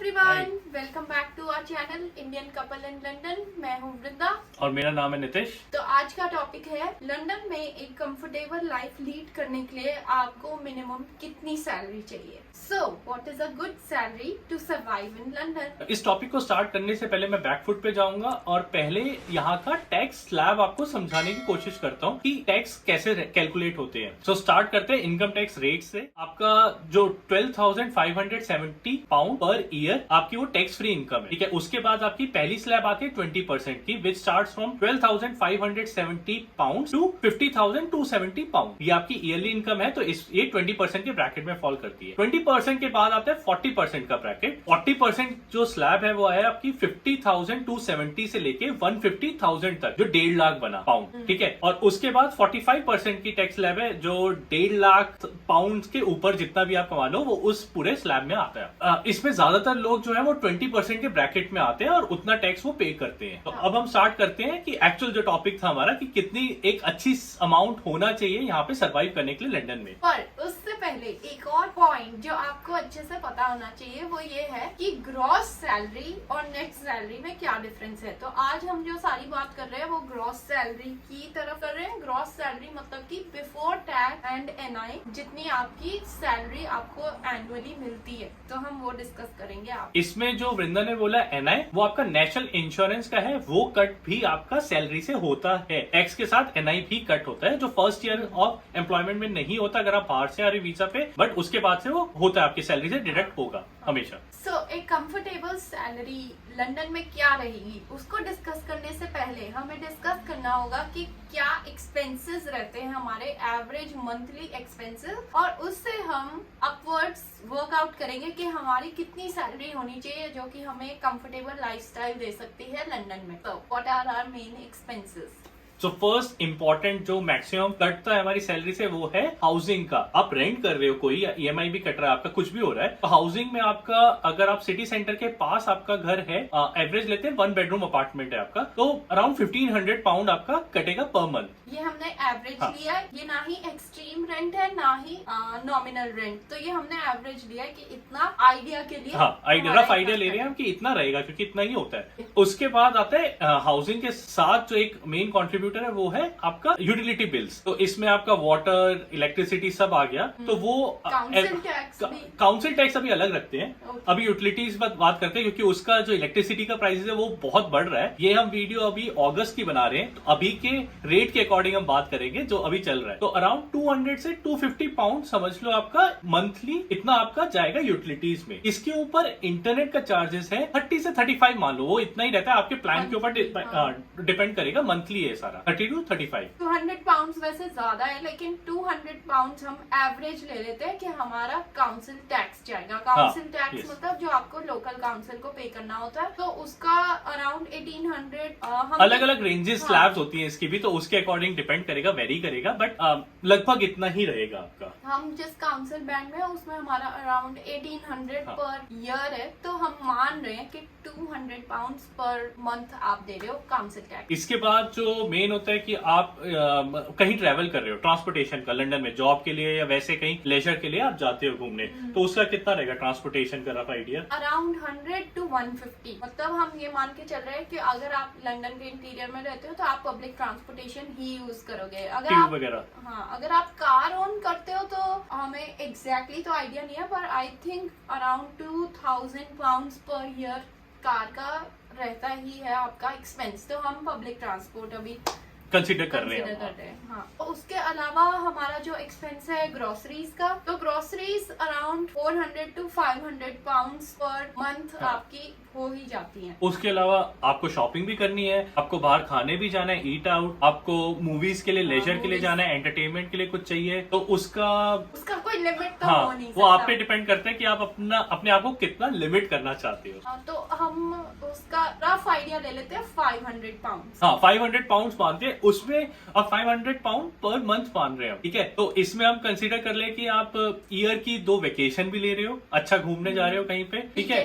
Everyone, welcome back to our channel Indian couple in London. मैं हूँ वृंदा और मेरा नाम है नितिश। तो आज का टॉपिक है लंदन में एक कंफर्टेबल लाइफ लीड करने के लिए आपको मिनिमम कितनी सैलरी चाहिए। So what is a good salary to survive in London. इस टॉपिक को स्टार्ट करने से पहले मैं बैकफुट पे जाऊंगा और पहले यहाँ का टैक्स स्लैब आपको समझाने की कोशिश करता हूँ कि टैक्स कैसे कैलकुलेट होते हैं। सो स्टार्ट करते हैं इनकम टैक्स रेट से। आपका जो 12,570 पाउंड पर ईयर आपकी वो टैक्स फ्री इनकम है, ठीक है। उसके बाद आपकी पहली स्लैब आती है 20% की, which starts from 12,570 pound to 50,270 pound. ये आपकी ईयरली इनकम है, तो ये 20% के ब्रैकेट में फॉल करती है। 20% के बाद आता है 40% का ब्रैकेट। 40% जो स्लैब है वो है आपकी 50,270 से लेके 150,000 तक, जो 1.5 लाख बना पाउंड, ठीक है। और उसके बाद 45% की टैक्स स्लैब है, जो 1.5 लाख पाउंड के ऊपर जितना भी आप कमा लो वो उस पूरे स्लैब में आता है। इसमें ज्यादातर लोग जो है वो 20% के ब्रैकेट में आते हैं और उतना टैक्स वो पे करते हैं। तो अब हम स्टार्ट करते हैं कि एक्चुअल जो टॉपिक था हमारा कि कितनी एक अच्छी अमाउंट होना चाहिए यहाँ पे सर्वाइव करने के लिए लंदन में। पर उससे पहले एक और पॉइंट जो आपको अच्छे से पता होना चाहिए वो ये है कि ग्रॉस सैलरी और नेट सैलरी में क्या डिफरेंस है। तो आज हम जो सारी बात कर रहे हैं वो ग्रॉस सैलरी की तरफ कर रहे हैं। ग्रॉस सैलरी मतलब कि बिफोर टैक्स एंड एनआई जितनी आपकी सैलरी आपको एनुअली मिलती है, तो हम वो डिस्कस करेंगे। आप इसमें जो वृंदा ने बोला एनआई, वो आपका नेशनल इंश्योरेंस का है, वो कट भी आपका सैलरी से होता है। टैक्स के साथ एनआई भी कट होता है, जो फर्स्ट ईयर ऑफ एम्प्लॉयमेंट में नहीं होता अगर आप बाहर से आ रहे वीजा पे, बट उसके बाद से वो होता है, आपकी सैलरी से डायरेक्ट होगा हमेशा। सो एक कंफर्टेबल सैलरी लंदन में क्या रहेगी उसको डिस्कस करने से पहले हमें डिस्कस करना होगा कि क्या एक्सपेंसेस रहते हैं हमारे एवरेज मंथली एक्सपेंसेस, और उससे हम अपवर्ड्स वर्कआउट करेंगे कि हमारी कितनी सैलरी होनी चाहिए जो कि हमें कंफर्टेबल लाइफस्टाइल दे सकती है लंदन में। तो what are our main expenses. So first important जो मैक्सिमम कटता है हमारी सैलरी से वो है हाउसिंग का। आप रेंट कर रहे हो कोई, या ईएमआई भी कट रहा है आपका, कुछ भी हो रहा है, तो हाउसिंग में आपका, अगर आप सिटी सेंटर के पास आपका घर है, एवरेज लेते हैं 1 बेडरूम अपार्टमेंट है आपका, तो अराउंड 1500 पाउंड आपका कटेगा पर मंथ। ये हमने एवरेज लिया है, ये ना ही एक्सट्रीम रेंट है ना ही नॉमिनल रेंट, तो ये हमने एवरेज लिया है कि इतना आइडिया के लिए। हाँ, रफ आइडिया ले रहे हैं हम कि इतना रहेगा, क्योंकि इतना ही होता है। उसके बाद आता है हाउसिंग के साथ जो एक मेन कॉन्ट्रीब्यूटर है वो है आपका यूटिलिटी बिल्स। तो इसमें आपका वाटर, इलेक्ट्रिसिटी सब आ गया, तो वो काउंसिल टैक्स अभी अलग रखते हैं। अभी यूटिलिटीज बात करते हैं, क्योंकि उसका जो इलेक्ट्रिसिटी का प्राइस है वो बहुत बढ़ रहा है। ये हम वीडियो अभी अगस्त की बना रहे हैं, तो अभी के रेट के अकॉर्डिंग हम बात करेंगे जो अभी चल रहा है। तो अराउंड 200 से 250 पाउंड समझ लो आपका मंथली इतना आपका जाएगा यूटिलिटीज में। इसके ऊपर इंटरनेट का चार्जेस है 30 से 35, मान लो वो इतना ही रहता है, आपके प्लान के ऊपर डिपेंड करेगा, मंथली है सारा 30 to 35। 200 पाउंड वैसे ज्यादा है, लेकिन 200 पाउंड हम एवरेज ले लेते हैं कि हमारा काउंसिल टैक्स जाएगा। काउंसिल टैक्स मतलब जो आपको लोकल काउंसिल को पे करना होता है, तो उसका अराउंड 1800। अलग अलग रेंजेस स्लैब्स होती हैं इसकी भी, तो उसके अकॉर्डिंग डिपेंड करेगा, वेरी करेगा, बट लगभग इतना ही रहेगा आपका। हम जिस काउंसिल बैंड में है उसमें हमारा अराउंड 1800 पर ईयर है, तो हम मान रहे हैं कि 200 पाउंड पर मंथ आप दे रहे हो काउंसिल टैक्स। इसके बाद जो मेन होता है कि आप कहीं ट्रैवल कर रहे हो, ट्रांसपोर्टेशन का, लंदन में जॉब के लिए या वैसे कहीं लेजर के लिए आप जाते हो घूमने, तो उसका कितना रहेगा ट्रांसपोर्टेशन का रफ आइडिया? Around 100 to 150। मतलब हम ये मान के चल रहे हैं कि अगर आप लंदन के इंटीरियर में रहते हो तो आप पब्लिक ट्रांसपोर्टेशन ही यूज करोगे। अगर आप वगैरह, हाँ, अगर आप कार ओन करते हो तो हमें एग्जैक्टली तो आइडिया नहीं है, पर I think around 2000 pound per year car का रहता ही है आपका एक्सपेंस। तो हम पब्लिक ट्रांसपोर्ट अभी कंसिडर कर रहे हैं। हाँ, तो उसके अलावा हमारा जो एक्सपेंस है ग्रोसरीज का, तो groceries around 400 to 500 pound per month आपकी हो ही जाती हैं। उसके अलावा आपको शॉपिंग भी करनी है, आपको बाहर खाने भी जाना है, ईट आउट, आपको मूवीज के लिए, लेजर के लिए जाना है, एंटरटेनमेंट के लिए कुछ चाहिए, तो उसका कोई लिमिट तो हाँ, हो नहीं वो आप पे डिपेंड करता है कि आप अपने आप को कितना लिमिट करना चाहते हो। तो हम उसका रफ आइडिया ले लेते हैं 500 पाउंड। हाँ, 500 पाउंड मानते हैं। उसमें आप 500 पाउंड पर मंथ मान रहे हो, ठीक है। तो इसमें हम कंसीडर कर ले कि आप ईयर की 2 वेकेशन भी ले रहे हो, अच्छा घूमने जा रहे हो कहीं पे, ठीक है,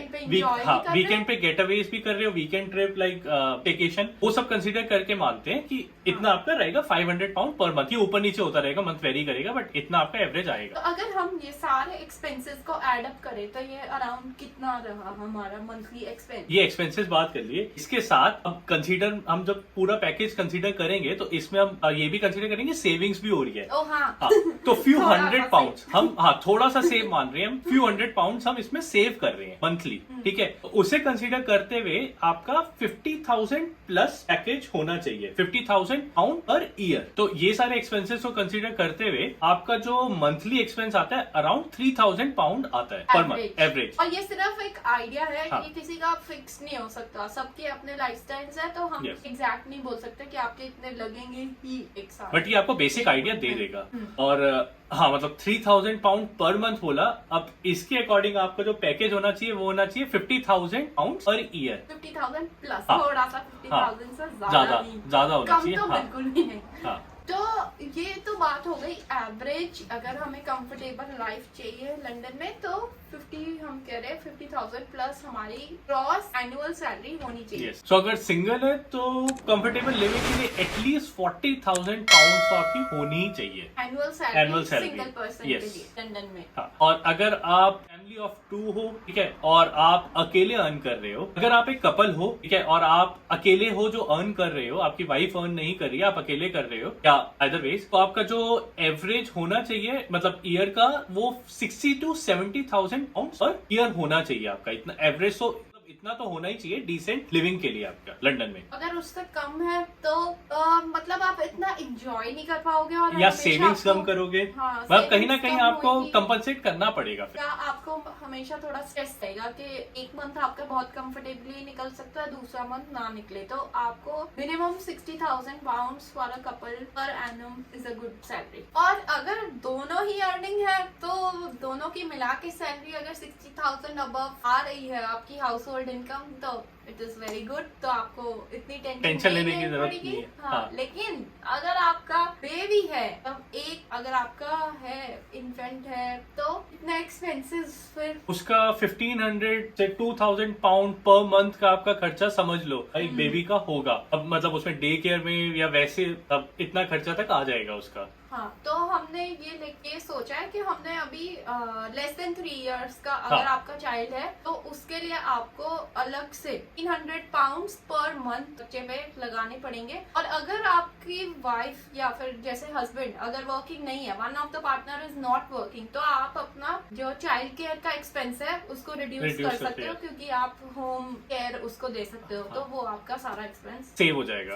वीकेंड पे गेट अवेज भी कर रहे हो, वीकेंड ट्रिप लाइक वेकेशन, वो सब कंसीडर करके मानते हैं कि इतना आपका रहेगा 500 पाउंड पर मंथ। ये ऊपर नीचे होता रहेगा, मंथ वेरी करेगा, बट इतना आपका एवरेज आएगा। तो अगर हम ये सारे एक्सपेंसेस को एड अप करें तो ये अराउंड कितना रहा हमारा मंथली एक्सपेंस? ये एक्सपेंसेस बात कर लिए, इसके साथ अब कंसीडर हम जब पूरा पैकेज कंसीडर करेंगे तो इसमें हम ये भी कंसीडर करेंगे सेविंग्स भी हो रही है। ओ हाँ। तो फ्यू थोड़ा हंड्रेड सा पाउंड हम थोड़ा सा सेव मान रहे हैं, हम फ्यू हंड्रेड पाउंड हम इसमें सेव कर रहे हैं मंथली, ठीक है। तो उसे कंसीडर करते हुए आपका 50,000 प्लस पैकेज होना चाहिए, 50,000 पाउंड पर ईयर। तो ये सारे एक्सपेंसेस को कंसीडर करते हुए आपका जो मंथली एक्सपेंस आता है अराउंड 3,000 पाउंड आता है पर मंथ एवरेज। और ये सिर्फ एक आइडिया है, हाँ. ये किसी का फिक्स नहीं हो सकता, सबके अपने लाइफस्टाइल्स है, तो हम एग्जैक्ट नहीं बोल सकते कि आपके इतने लगेंगे ही एक साल। बट ये आपको बेसिक आइडिया दे देगा। और हाँ, मतलब 3,000 पाउंड पर मंथ बोला। अब इसके अकॉर्डिंग आपका जो पैकेज होना चाहिए वो होना चाहिए 50,000 पाउंड पर ईयर। 50,000 प्लस, हाँ. थोड़ा सा 50,000 से ज्यादा होना चाहिए। कम तो बिल्कुल भी नहीं। हाँ. तो ये तो बात हो गई एवरेज, अगर हमें कंफर्टेबल लाइफ चाहिए लंदन में तो 50 हम कह रहे हैं 50,000 प्लस हमारी ग्रॉस एनुअल सैलरी होनी चाहिए। सो अगर सिंगल है तो कंफर्टेबल लिविंग के लिए एटलीस्ट 40,000 पाउंड तो आपकी होनी ही चाहिए annual Annual salary salary, single person yes. के लिए लंदन में। हाँ. और अगर आप फैमिली ऑफ 2 हो, ठीक है, और आप अकेले अर्न कर रहे हो, अगर आप एक कपल हो, ठीक है, और आप अकेले हो जो अर्न कर रहे हो, आपकी वाइफ अर्न नहीं कर रही है, आप अकेले कर रहे हो या अदरवाइज, तो आपका जो एवरेज होना चाहिए मतलब ईयर का वो 60 to 70,000 पाउंड पर ईयर होना चाहिए आपका। इतना एवरेज तो इतना तो होना ही चाहिए डिसेंट लिविंग के लिए आपका लंदन में। अगर उससे कम है तो मतलब आप इतना एंजॉय नहीं कर पाओगे और या हमेशा सेविंग्स आपको- कम करोगे, हाँ, मतलब कहीं ना savings कहीं कम आपको होगी। कंपनसेट करना पड़ेगा फिर। या आपको हमेशा थोड़ा स्ट्रेस रहेगा कि एक मंथ आपका बहुत कंफर्टेबली निकल सकता है, दूसरा मंथ ना निकले, तो आपको minimum 60,000 pounds for a couple per annum is a good salary. और अगर दोनों ही अर्निंग है तो दोनों की मिला के सैलरी अगर 60,000 अबव आ रही है आपकी हाउस होल्ड इनकम तो इट इज वेरी गुड, तो आपको इतनी टेंशन लेने की जरूरत पड़ेगी। नहीं है। हाँ, हाँ. लेकिन अगर आपका बेबी है तब एक अगर आपका है इन्फेंट है तो इतना एक्सपेंसेस फिर उसका 1,500 से 2,000 पाउंड पर मंथ का आपका खर्चा समझ लो एक बेबी का होगा। अब मतलब उसमें डे केयर में या वैसे अब इतना खर्चा तक आ जाएगा उसका। हाँ, तो हमने ये सोचा है कि हमने अभी लेस देन 3 इयर्स का अगर आपका चाइल्ड है तो उसके लिए आपको अलग से 300 पाउंड्स पर मंथ बच्चे पे लगाने पड़ेंगे। और अगर आपकी वाइफ या फिर जैसे हस्बैंड अगर वर्किंग नहीं है, one of the partner is not working, तो आप अपना जो चाइल्ड केयर का एक्सपेंस है उसको रिड्यूस कर सकते हो, क्योंकि आप होम केयर उसको दे सकते हो। तो वो आपका सारा एक्सपेंस सेव हो जाएगा।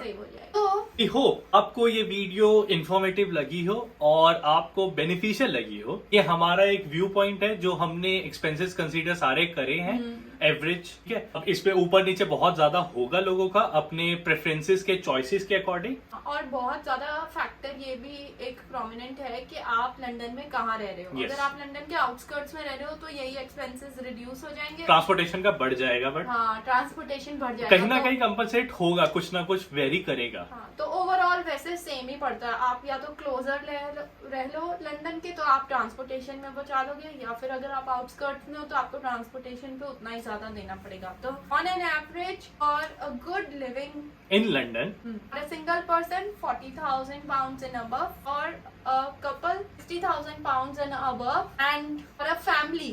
तो आई होप आपको ये वीडियो इंफॉर्मेटिव लगी हो और आपको बेनिफिशियल लगी हो। ये हमारा एक व्यू पॉइंट है जो हमने एक्सपेंसेस कंसीडर सारे करे हैं एवरेज, ठीक है। अब इस पे ऊपर नीचे बहुत ज्यादा होगा लोगों का अपने प्रेफरेंसेस के चॉइसेस के अकॉर्डिंग। और बहुत ज्यादा फैक्टर ये भी एक प्रोमिनेंट है कि आप लंदन में कहाँ रह रहे हो। Yes. अगर आप लंदन के आउटस्कर्ट्स में रह रहे हो तो यही एक्सपेंसेस रिड्यूस हो जाएंगे, ट्रांसपोर्टेशन का बढ़ जाएगा, बट हाँ ट्रांसपोर्टेशन बढ़ जाएगा, कहीं ना तो- कहीं कंपनसेट होगा, कुछ ना कुछ वेरी करेगा। हाँ, तो ओवरऑल वैसे सेम ही पड़ता है। आप या तो क्लोजर रह लो लंदन के तो आप ट्रांसपोर्टेशन में बचा लोगे, या फिर अगर आप आउटस्कर्ट्स में हो तो आपको ट्रांसपोर्टेशन पे उतना ही ज्यादा देना पड़ेगा। तो ऑन एन एवरेज और a good living in London for a single person 40,000 pounds and above, or a couple 60,000 pounds and above, and for a family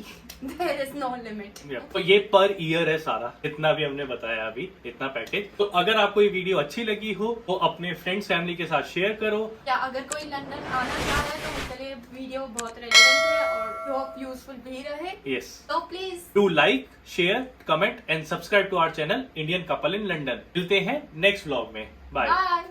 there is no limit. तो ये पर ईयर है सारा, इतना भी हमने बताया अभी, इतना पैकेज। तो अगर आपको ये वीडियो अच्छी लगी हो तो अपने फ्रेंड्स फैमिली के साथ शेयर करो, या अगर कोई लंदन आना चाह रहा है तो उसके लिए वीडियो बहुत रेलेवेंट है और होप यूजफुल भी रहे। यस, तो please do like, share, comment and subscribe to our channel Indian couple in London. मिलते हैं नेक्स्ट व्लॉग में। बाय। बाय।